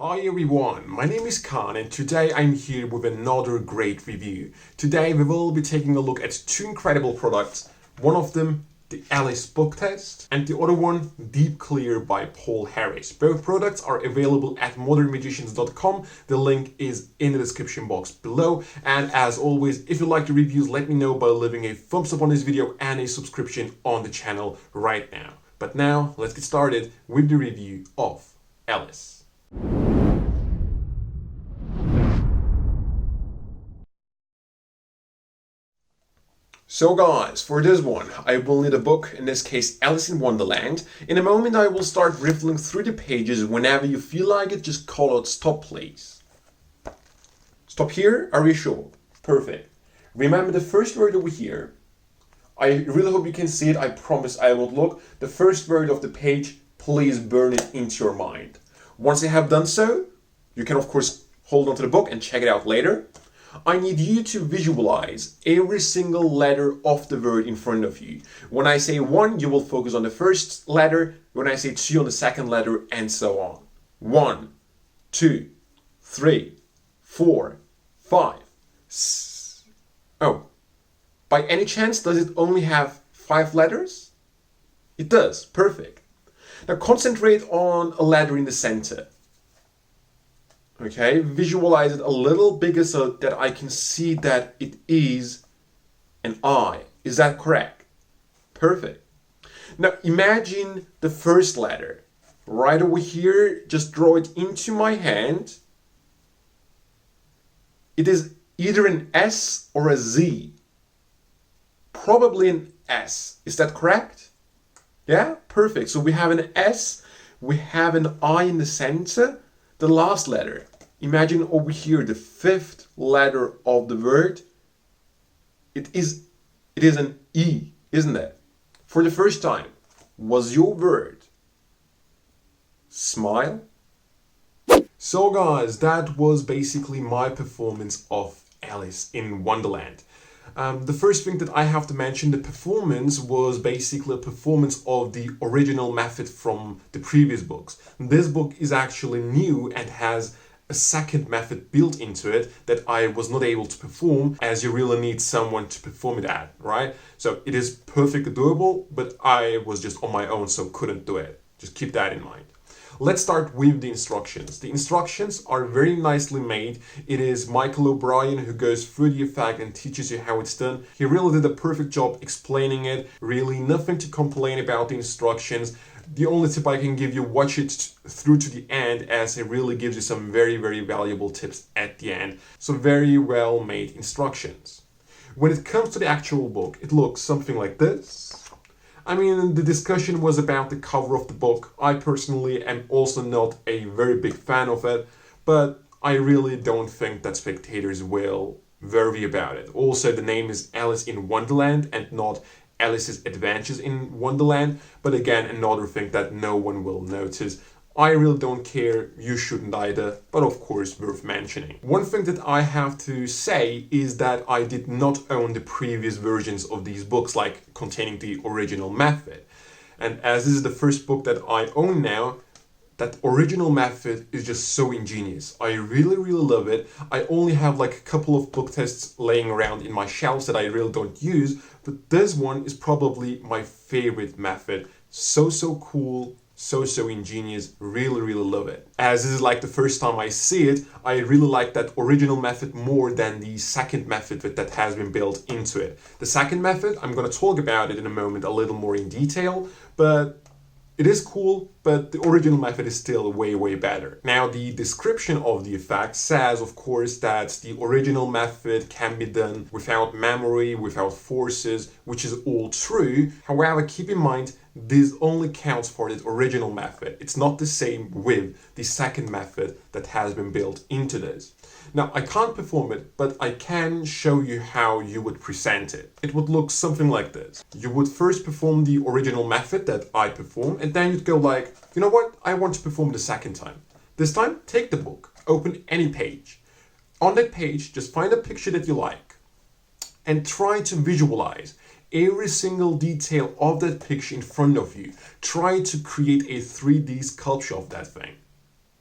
Hi everyone, my name is Khan and today I'm here with another great review. Today we will be taking a look at two incredible products. One of them, the Alice book test, and the other one, Deep Clear by Paul Harris. Both products are available at modernmagicians.com. The link is in the description box below. And as always, if you like the reviews, let me know by leaving a thumbs up on this video and a subscription on the channel right now. But now, let's get started with the review of Alice. So guys, for this one, I will need a book, in this case Alice in Wonderland. In a moment I will start riffling through the pages. Whenever you feel like it, just call out stop please. Stop here? Are you sure? Perfect. Remember the first word over here. I really hope you can see it, I promise I won't look. The first word of the page, please burn it into your mind. Once you have done so, you can of course hold on to the book and check it out later. I need you to visualize every single letter of the word in front of you. When I say 1, you will focus on the first letter. When I say 2, on the second letter, and so on. 1, 2, 3, 4, 5. Oh, by any chance, does it only have 5 letters? It does, perfect. Now concentrate on a letter in the center. Okay, visualize it a little bigger so that I can see that it is an I. Is that correct? Perfect. Now imagine the first letter. Right over here, just draw it into my hand. It is either an S or a Z. Probably an S. Is that correct? Yeah, perfect. So we have an S, we have an I in the center. The last letter, imagine over here the 5th letter of the word. It is an E, isn't it? For the first time, was your word smile? So guys, that was basically my performance of Alice in Wonderland. The first thing that I have to mention, the performance was basically a performance of the original method from the previous books. This book is actually new and has a second method built into it that I was not able to perform, as you really need someone to perform it at, right? So it is perfectly doable, but I was just on my own, so couldn't do it. Just keep that in mind. Let's start with the instructions. The instructions are very nicely made. It is Michael O'Brien who goes through the effect and teaches you how it's done. He really did a perfect job explaining it. Really nothing to complain about the instructions. The only tip I can give you, watch it through to the end, as it really gives you some very, very valuable tips at the end. So very well made instructions. When it comes to the actual book, it looks something like this. I mean, the discussion was about the cover of the book. I personally am also not a very big fan of it, but I really don't think that spectators will worry about it. Also, the name is Alice in Wonderland and not Alice's Adventures in Wonderland, but again, another thing that no one will notice. I really don't care, you shouldn't either, but of course worth mentioning. One thing that I have to say is that I did not own the previous versions of these books, like containing the original method. And as this is the first book that I own now, that original method is just so ingenious. I really, really love it. I only have like a couple of book tests laying around in my shelves that I really don't use, but this one is probably my favorite method. So cool. So ingenious, really love it. As this is like the first time I see it, I really like that original method more than the second method that has been built into it. The second method, I'm going to talk about it in a moment a little more in detail, but it is cool, but the original method is still way better. Now, the description of the effect says, of course, that the original method can be done without memory, without forces, which is all true. However, keep in mind, this only counts for the original method. It's not the same with the second method that has been built into this. Now, I can't perform it, but I can show you how you would present it. It would look something like this. You would first perform the original method that I perform, and then you'd go like, you know what, I want to perform the second time. This time, take the book, open any page. On that page, just find a picture that you like, and try to visualize every single detail of that picture in front of you. Try to create a 3D sculpture of that thing.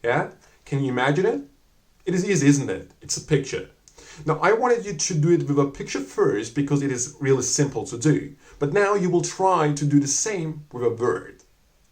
Yeah? Can you imagine it? It is easy, isn't it? It's a picture. Now, I wanted you to do it with a picture first because it is really simple to do. But now you will try to do the same with a word.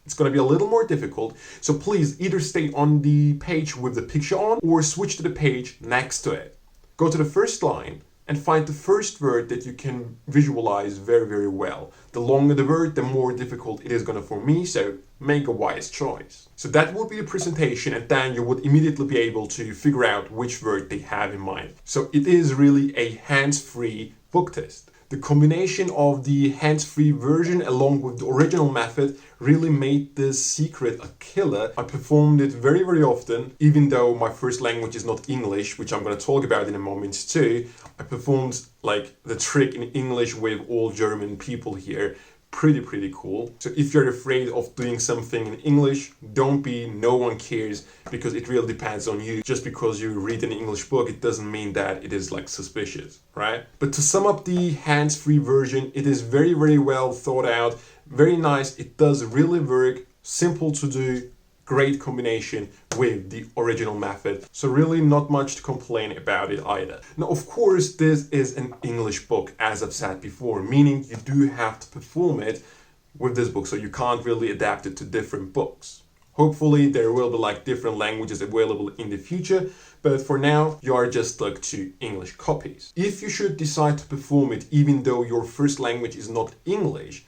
It's going to be a little more difficult, so please either stay on the page with the picture on or switch to the page next to it. Go to the first line and find the first word that you can visualize very, very well. The longer the word, the more difficult it is going to for me, so make a wise choice. So that would be the presentation, and then you would immediately be able to figure out which word they have in mind. So it is really a hands-free book test. The combination of the hands-free version along with the original method really made this secret a killer. I performed it very, very often, even though my first language is not English, which I'm going to talk about in a moment too. I performed like the trick in English with all German people here. Pretty cool. So if you're afraid of doing something in English, don't be, no one cares, because it really depends on you. Just because you read an English book, it doesn't mean that it is like suspicious, right? But to sum up the hands-free version, it is very, very well thought out, very nice. It does really work, simple to do, great combination with the original method. So really not much to complain about it either. Now, of course, this is an English book, as I've said before, meaning you do have to perform it with this book, so you can't really adapt it to different books. Hopefully there will be like different languages available in the future, but for now you are just stuck to English copies. If you should decide to perform it even though your first language is not English,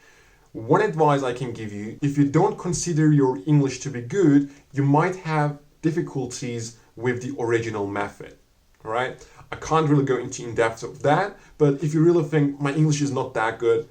one advice I can give you, if you don't consider your English to be good, you might have difficulties with the original method, right? I can't really go into in-depth of that, but if you really think my English is not that good,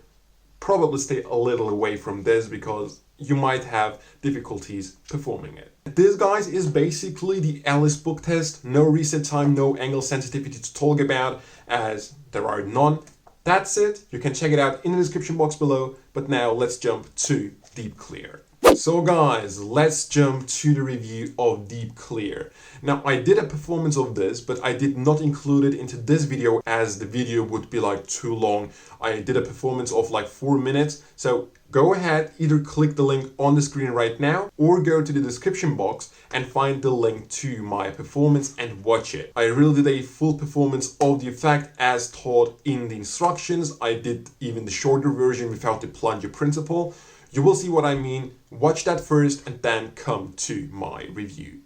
probably stay a little away from this because you might have difficulties performing it. This, guys, is basically the Alice book test. No reset time, no angle sensitivity to talk about, as there are none. That's it. You can check it out in the description box below. But now let's jump to Deep Clear. So guys, let's jump to the review of Deep Clear. Now, I did a performance of this, but I did not include it into this video as the video would be like too long. I did a performance of like 4 minutes. So go ahead, either click the link on the screen right now or go to the description box and find the link to my performance and watch it. I really did a full performance of the effect as taught in the instructions. I did even the shorter version without the plunger principle. You will see what I mean. Watch that first and then come to my review.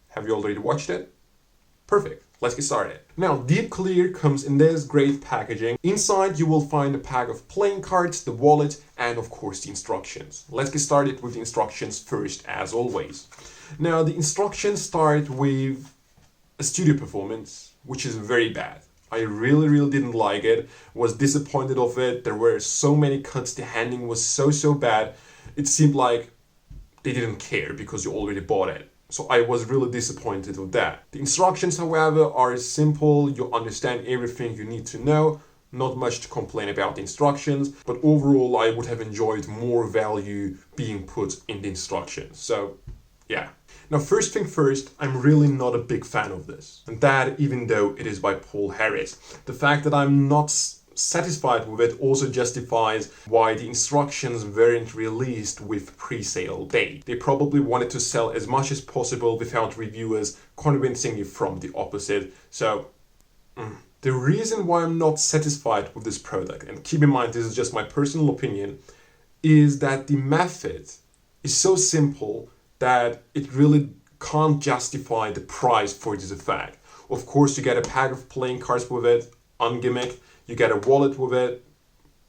Have you already watched it? Perfect. Let's get started. Now, Deep Clear comes in this great packaging. Inside, you will find a pack of playing cards, the wallet, and of course the instructions. Let's get started with the instructions first, as always. Now, the instructions start with a studio performance, which is very bad. I really didn't like it, was disappointed of it. There were so many cuts, the handling was so bad. It seemed like they didn't care because you already bought it. So I was really disappointed with that. The instructions, however, are simple. You understand everything you need to know. Not much to complain about the instructions, but overall I would have enjoyed more value being put in the instructions. So yeah. Now, first thing first, I'm really not a big fan of this. And that even though it is by Paul Harris. The fact that I'm not satisfied with it also justifies why the instructions weren't released with pre-sale date. They probably wanted to sell as much as possible without reviewers convincing you from the opposite. So, the reason why I'm not satisfied with this product, and keep in mind this is just my personal opinion, is that the method is so simple that it really can't justify the price for this effect. Of course, you get a pack of playing cards with it, ungimmick, you get a wallet with it,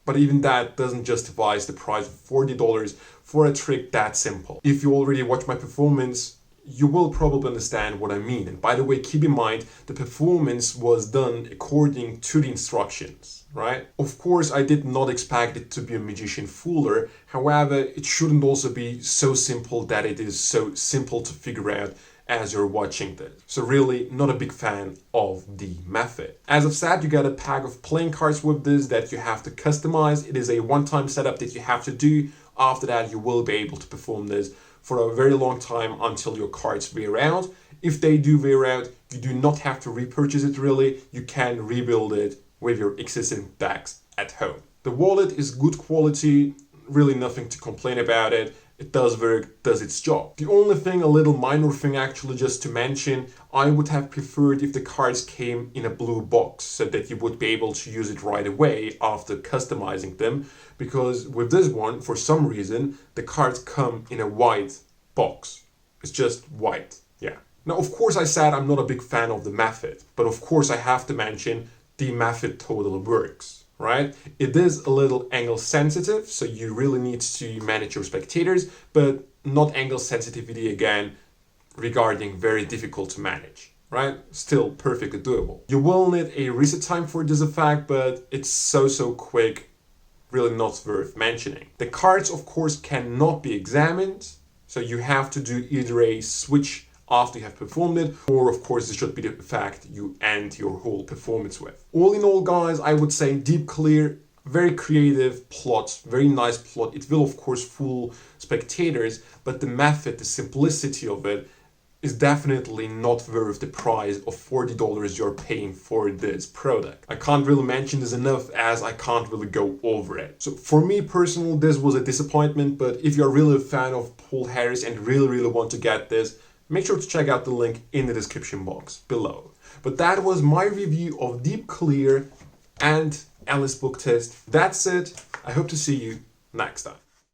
but even that doesn't justify the price of $40 for a trick that simple. If you already watched my performance, you will probably understand what I mean. And by the way, keep in mind, the performance was done according to the instructions, right? Of course, I did not expect it to be a magician fooler. However, it shouldn't also be so simple that it is so simple to figure out as you're watching this. So really not a big fan of the method. As I've said, you got a pack of playing cards with this that you have to customize. It is a one-time setup that you have to do. After that, you will be able to perform this for a very long time until your cards wear out. If they do wear out, you do not have to repurchase it really. You can rebuild it with your existing decks at home. The wallet is good quality, really nothing to complain about it. it does work, does its job. The only thing, a little minor thing actually, just to mention, I would have preferred if the cards came in a blue box so that you would be able to use it right away after customizing them, because with this one, for some reason, the cards come in a white box. It's just white, yeah. Now, of course, I said I'm not a big fan of the method, but of course I have to mention the method totally works, right? It is a little angle sensitive, so you really need to manage your spectators, but not angle sensitivity again regarding very difficult to manage, right? Still perfectly doable. You will need a reset time for this effect, but it's so quick, really not worth mentioning. The cards, of course, cannot be examined, so you have to do either a switch after you have performed it, or of course this should be the effect you end your whole performance with. All in all, guys, I would say Deep Clear, very creative plot, very nice plot. It will of course fool spectators, but the method, the simplicity of it is definitely not worth the price of $40 you're paying for this product. I can't really mention this enough, as I can't really go over it. So for me personally, this was a disappointment, but if you're really a fan of Paul Harris and really want to get this, make sure to check out the link in the description box below. But that was my review of Deep Clear and Alice Book Test. That's it. I hope to see you next time.